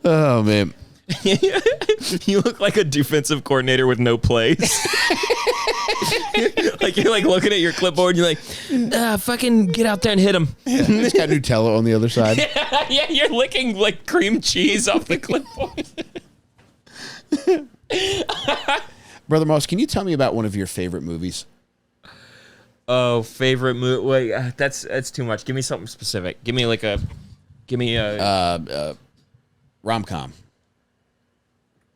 Oh, man. You look like a defensive coordinator with no plays. Like you're like looking at your clipboard and you're like, fucking get out there and hit him. Yeah, it's got Nutella on the other side. Yeah, you're licking like cream cheese off the clipboard. Brother Moss, can you tell me about one of your favorite movies? Oh, favorite movie? Wait, that's too much. Give me something specific. Give me a rom-com.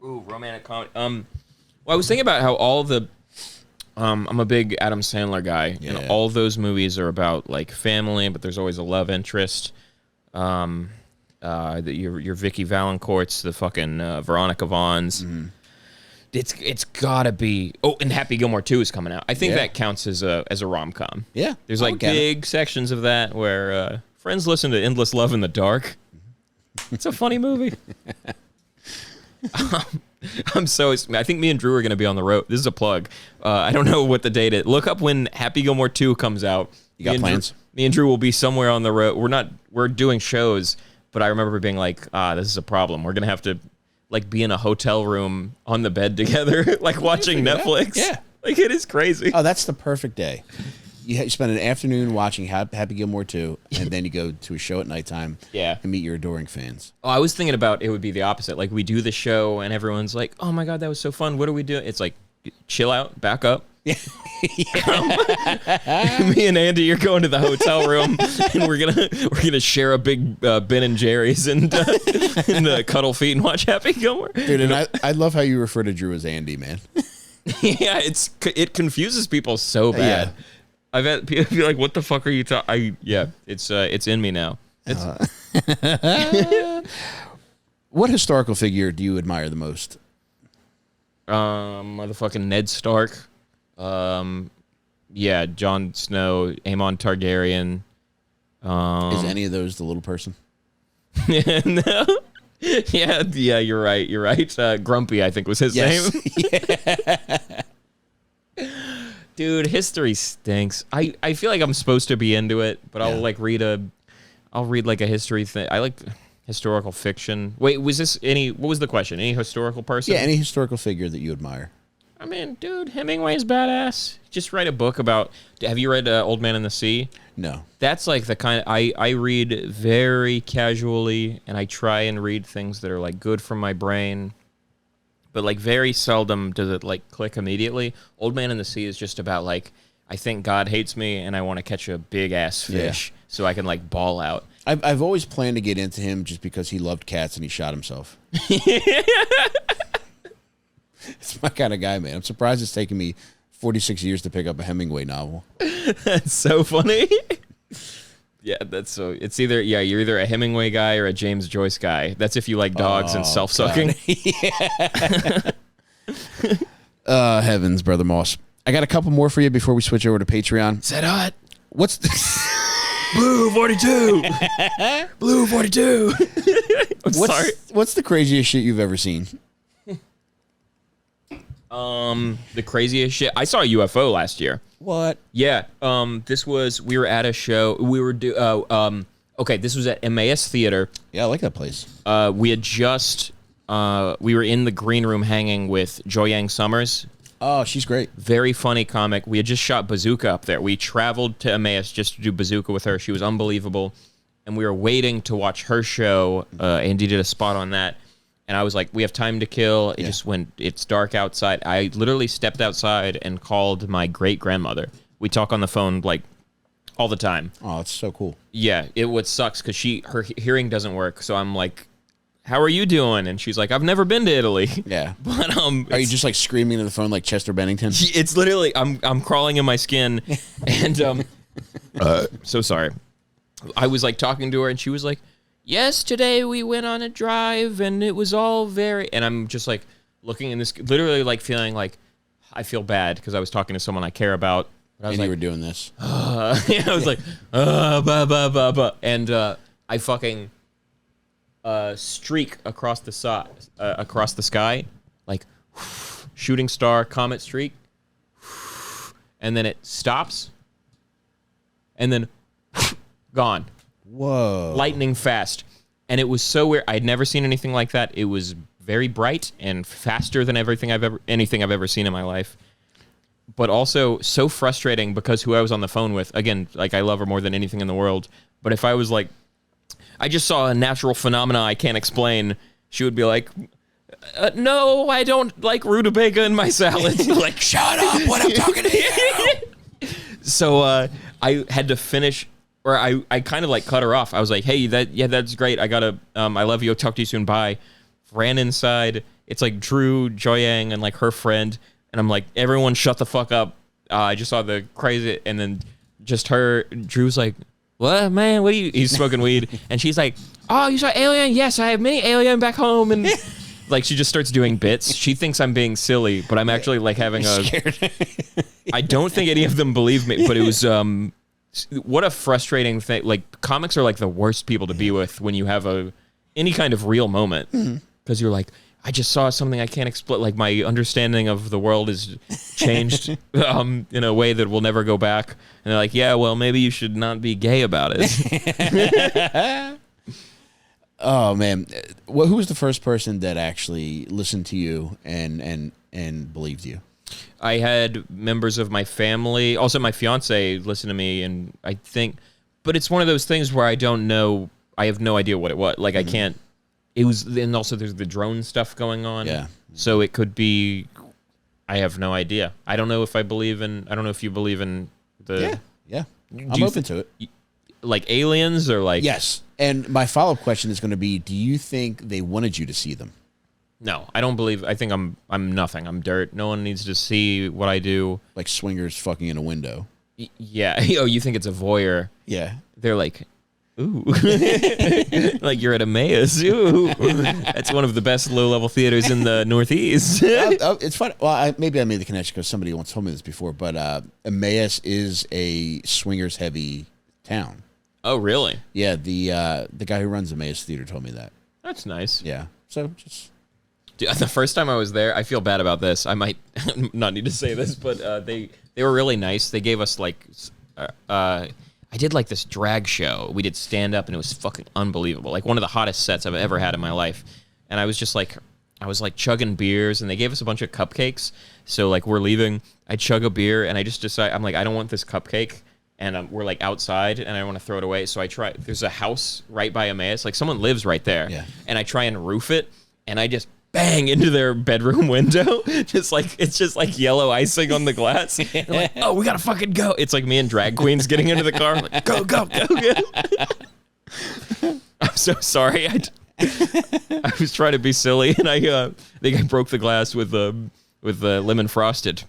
Ooh, romantic comedy. Well, I was thinking about how all the I'm a big Adam Sandler guy, and all those movies are about like family, but there's always a love interest. Your Vicky Valancourts, the fucking Veronica Vaughn's. Mm-hmm. It's gotta be. Oh, and Happy Gilmore 2 is coming out. I think that counts as a rom-com. Yeah, there's like big sections of that where friends listen to Endless Love in the Dark. It's a funny movie. I think me and Drew are going to be on the road. This is a plug. I don't know what the date is. Look up when Happy Gilmore 2 comes out. You got plans? Me and Drew will be somewhere on the road. We're doing shows, but I remember being like, this is a problem. We're going to have to like be in a hotel room on the bed together, like watching Netflix. Yeah. Like it is crazy. Oh, that's the perfect day. You spend an afternoon watching Happy Gilmore 2, and then you go to a show at nighttime and meet your adoring fans. Oh, I was thinking about it would be the opposite. Like, we do the show, and everyone's like, oh, my God, that was so fun. What are we doing? It's like, chill out, back up. Yeah. Me and Andy are going to the hotel room, and we're gonna share a big Ben and Jerry's and cuddle feet and watch Happy Gilmore. Dude, and I love how you refer to Drew as Andy, man. Yeah, it confuses people so bad. I've had people be like, "What the fuck are you talking?" Yeah, it's in me now. It's What historical figure do you admire the most? motherfucking Ned Stark. Yeah, Jon Snow, Aemon Targaryen. Is any of those the little person? No. Yeah, you're right. Grumpy, I think was his name. Dude, history stinks. I feel like I'm supposed to be into it, but I'll read like a history thing. I like historical fiction. Wait, what was the question? Any historical person? Yeah, any historical figure that you admire. I mean, dude, Hemingway's badass. Just write a book about. Have you read Old Man and the Sea? No. That's like the kind I read very casually, and I try and read things that are like good for my brain. But like very seldom does it like click immediately. Old Man and the Sea is just about like, I think God hates me and I want to catch a big ass fish so I can like bawl out. I've always planned to get into him just because he loved cats and he shot himself. It's my kind of guy, man. I'm surprised it's taken me 46 years to pick up a Hemingway novel. That's so funny. Yeah, it's either you're either a Hemingway guy or a James Joyce guy. That's if you like dogs and self-sucking. Heavens, Brother Moss. I got a couple more for you before we switch over to Patreon. Set hot. What's Blue 42? Blue 42. Sorry. What's the craziest shit you've ever seen? The craziest shit. I saw a UFO last year. What? Yeah. We were at a show. This was at Emmaus Theater. Yeah, I like that place. We had just, we were in the green room hanging with Joyang Summers. Oh, she's great. Very funny comic. We had just shot Bazooka up there. We traveled to Emmaus just to do Bazooka with her. She was unbelievable. And we were waiting to watch her show. Andy did a spot on that. And I was like, we have time to kill. It's dark outside. I literally stepped outside and called my great-grandmother. We talk on the phone, like, all the time. Oh, it's so cool. Yeah, what sucks, because her hearing doesn't work. So I'm like, how are you doing? And she's like, I've never been to Italy. Yeah. But are you just, like, screaming into the phone like Chester Bennington? It's literally, I'm crawling in my skin. And, so sorry. I was, like, talking to her, and she was like, yes, today we went on a drive and it was all and I'm just like looking in this, literally like feeling like I feel bad because I was talking to someone I care about. But I was and like, you were doing this. I was like, bah, bah, bah, bah. And I fucking streak across the sky, like shooting star comet streak. And then it stops and then gone. Whoa. Lightning fast. And it was so weird. I'd never seen anything like that. It was very bright and faster than anything I've ever seen in my life. But also so frustrating because who I was on the phone with, again, like I love her more than anything in the world. But if I was like, I just saw a natural phenomena I can't explain, she would be like, no, I don't like rutabaga in my salad. Like, shut up when I'm talking to you. So I had to finish. Or I kind of like cut her off. I was like, hey, that's great. I gotta, I love you. I'll talk to you soon. Bye. Ran inside. It's like Drew, Joyang, and like her friend. And I'm like, everyone shut the fuck up. I just saw the crazy. And then just her, Drew's like, what, man? What are you? He's smoking weed. And she's like, oh, you saw Alien? Yes, I have many Alien back home. And like, she just starts doing bits. She thinks I'm being silly, but I'm actually like having I don't think any of them believe me, but it was, what a frustrating thing. Like, comics are like the worst people to be with when you have any kind of real moment. Because you're like, I just saw something I can't explain. Like, my understanding of the world is changed in a way that will never go back. And they're like, yeah, well, maybe you should not be gay about it. Oh, man. Well, who was the first person that actually listened to you and believed you? I had members of my family, also my fiance, listen to me, and I think, but it's one of those things where I don't know, I have no idea what it was. Like, I can't, it was, and also there's the drone stuff going on. Yeah. So it could be, I have no idea. I don't know if I don't know if you believe in the. Yeah. I'm open to it. Like aliens or like. Yes. And my follow-up question is going to be, do you think they wanted you to see them? No, I don't believe. I think I'm nothing. I'm dirt. No one needs to see what I do. Like swingers fucking in a window. Yeah. Oh, you think it's a voyeur? Yeah. They're like, ooh, like you're at Emmaus. Ooh, that's one of the best low-level theaters in the Northeast. It's fun. Well, maybe I made the connection because somebody once told me this before, but Emmaus is a swingers-heavy town. Oh, really? Yeah, the guy who runs Emmaus Theater told me that. That's nice. Yeah. So just. Dude, the first time I was there, I feel bad about this. I might not need to say this, but they were really nice. They gave us like, I did like this drag show. We did stand up, and it was fucking unbelievable. Like one of the hottest sets I've ever had in my life. And I was just like, chugging beers, and they gave us a bunch of cupcakes. So like we're leaving, I chug a beer, and I just decide, I'm like, I don't want this cupcake. And we're like outside, and I want to throw it away. So I try. There's a house right by Emmaus, like someone lives right there. Yeah. And I try and roof it, and I just bang into their bedroom window. It's just like yellow icing on the glass. I'm like, oh, we gotta fucking go. It's like me and drag queens getting into the car. I'm like, go. I'm so sorry. I was trying to be silly, and I think I broke the glass with lemon frosted.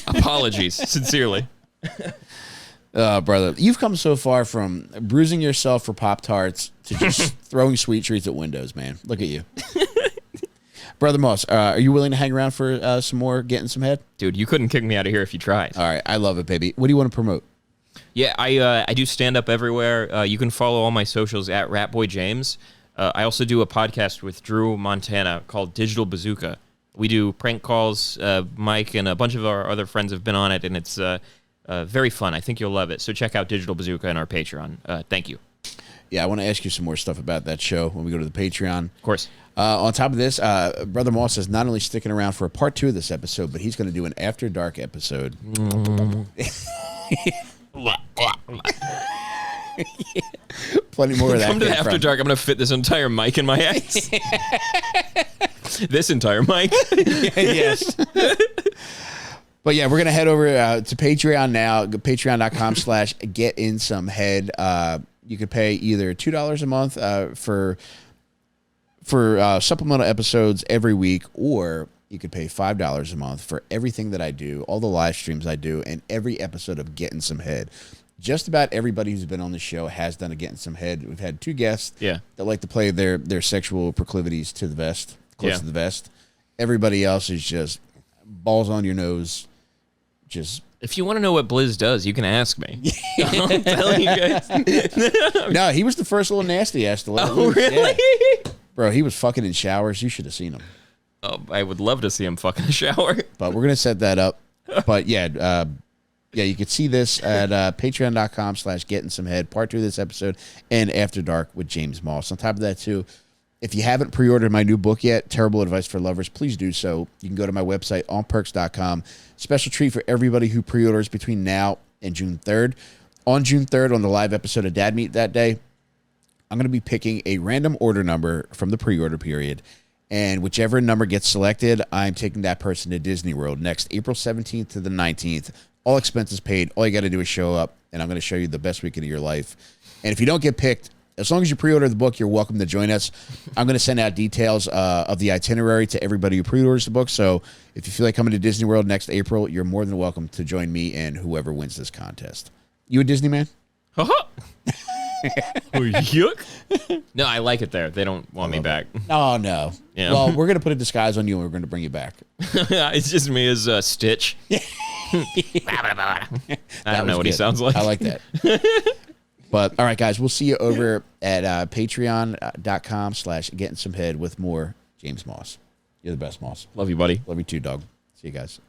Apologies, sincerely. Brother, you've come so far from bruising yourself for Pop-Tarts to just throwing sweet treats at windows, man. Look at you. Brother Moss, are you willing to hang around for some more Getting Some Head? Dude, you couldn't kick me out of here if you tried. All right, I love it, baby. What do you want to promote? Yeah, I do stand up everywhere. You can follow all my socials at Ratboy James. I also do a podcast with Drew Montana called Digital Bazooka. We do prank calls. Mike and a bunch of our other friends have been on it, and it's very fun. I think you'll love it. So check out Digital Bazooka and our Patreon. Thank you. Yeah, I want to ask you some more stuff about that show when we go to the Patreon. Of course. On top of this, Brother Moss is not only sticking around for a part 2 of this episode, but he's going to do an After Dark episode. Plenty more of that. Come to the After Dark. I'm going to fit this entire mic in my ass. This entire mic. Yes. But yeah, we're going to head over to Patreon now. Patreon.com/getinsomehead. You could pay either $2 a month for supplemental episodes every week, or you could pay $5 a month for everything that I do, all the live streams I do, and every episode of Getting Some Head. Just about everybody who's been on the show has done a Getting Some Head. We've had 2 guests that like to play their sexual proclivities to the vest, close to the vest. Everybody else is just balls on your nose. Just if you want to know what Blizz does, you can ask me. I'm telling you guys. No, he was the first little nasty ass to let Oh, really? Yeah. Bro, he was fucking in showers. You should have seen him. Oh, I would love to see him fuck in a shower. But we're gonna set that up. But yeah, you can see this at patreon.com/gettingsomehead, part 2 of this episode, and After Dark with James Moss. On top of that, too, if you haven't pre-ordered my new book yet, Terrible Advice for Lovers, please do so. You can go to my website, onperks.com. Special treat for everybody who pre-orders between now and June 3rd. On June 3rd, on the live episode of Dad Meet that day, I'm going to be picking a random order number from the pre-order period, and whichever number gets selected, I'm taking that person to Disney World next April 17th to the 19th. All expenses paid. All you got to do is show up, and I'm going to show you the best weekend of your life. And if you don't get picked, as long as you pre-order the book, you're welcome to join us. I'm going to send out details of the itinerary to everybody who pre-orders the book. So if you feel like coming to Disney World next April, you're more than welcome to join me and whoever wins this contest. You a Disney man? Yuck. No, I like it there. They don't want me back. Oh, no. Yeah. Well, we're going to put a disguise on you, and we're going to bring you back. It's just me as Stitch. I don't know what he sounds like. I like that. But, all right, guys, we'll see you over at patreon.com/gettingsomehead with more James Moss. You're the best, Moss. Love you, buddy. Love you too, dog. See you guys.